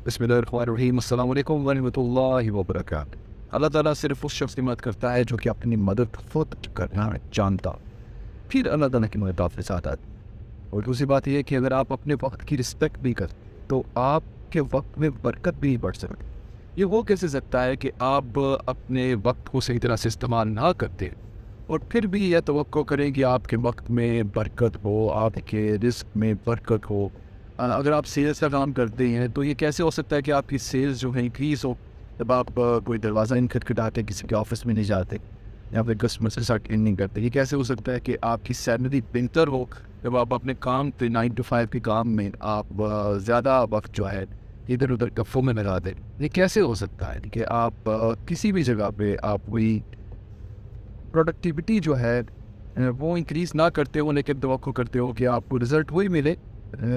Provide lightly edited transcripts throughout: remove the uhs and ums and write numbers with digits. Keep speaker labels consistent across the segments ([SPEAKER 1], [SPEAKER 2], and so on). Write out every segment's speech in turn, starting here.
[SPEAKER 1] बिस्मिल्लाहिर्रहमानिर्रहीम, अस्सलाम वालेकुम वरहमतुल्लाहि वबरकातुहू। अल्लाह ताला सिर्फ उस शख्स की मदद करता है जो कि अपनी मदद खुद करना जानता, फिर अल्लाह ताला की मदद आपके साथ आती। और दूसरी बात यह है कि अगर आप अपने वक्त की रिस्पेक्ट भी करते तो आपके वक्त में बरकत भी बढ़ सकती। ये हो कैसे सकता है कि आप अपने वक्त को सही तरह से इस्तेमाल ना करते और फिर भी यह तवक्को करें कि आपके वक्त में बरकत हो, आपके रिस्क में बरकत हो। अगर आप सेल्स का काम करते हैं तो ये कैसे हो सकता है कि आपकी सेल्स जो है इंक्रीज़ हो जब आप कोई दरवाज़ा नहीं खटखटाते, किसी के ऑफिस में नहीं जाते या फिर कस्टमर से साथ नहीं करते। ये कैसे हो सकता है कि आपकी सैलरी बेहतर हो जब आप अपने काम पे 9 to 5 के काम में आप ज़्यादा वक्त जो है इधर उधर गफ्फों में लगा दें। ये कैसे हो सकता है कि आप किसी भी जगह पे आप कोई प्रोडक्टिविटी जो है वो इंक्रीज़ ना करते हो लेकिन तवक्को करते हो कि आपको रिज़ल्ट वही मिले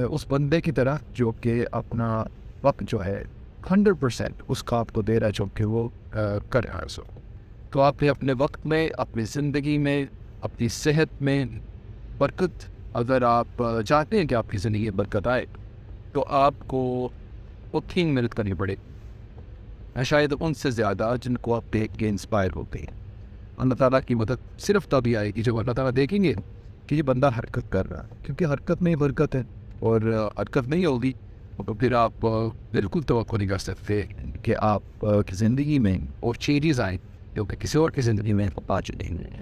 [SPEAKER 1] उस बंदे की तरह जो कि अपना वक्त जो है 100% उस काम को दे रहा है जो कि वो कर रहा है। तो आपने अपने वक्त में, अपनी ज़िंदगी में, अपनी सेहत में बरकत, अगर आप चाहते हैं कि आपकी ज़िंदगी में बरकत आए तो आपको वो 3 मिनट करनी पड़े, शायद उनसे ज़्यादा जिनको आप देख के इंस्पायर होते हैं। अल्लाह ताला की मदद सिर्फ तभी आएगी जब अल्लाह ताला देखेंगे कि ये बंदा हरकत कर रहा है, क्योंकि हरकत में ही बरकत है। और हरकत नहीं होगी तो फिर आप बिल्कुल तवक्को नहीं कर सकते कि आप की ज़िंदगी में और चेंजेस आए जो कि किसी और की ज़िंदगी में आ चुके हैं।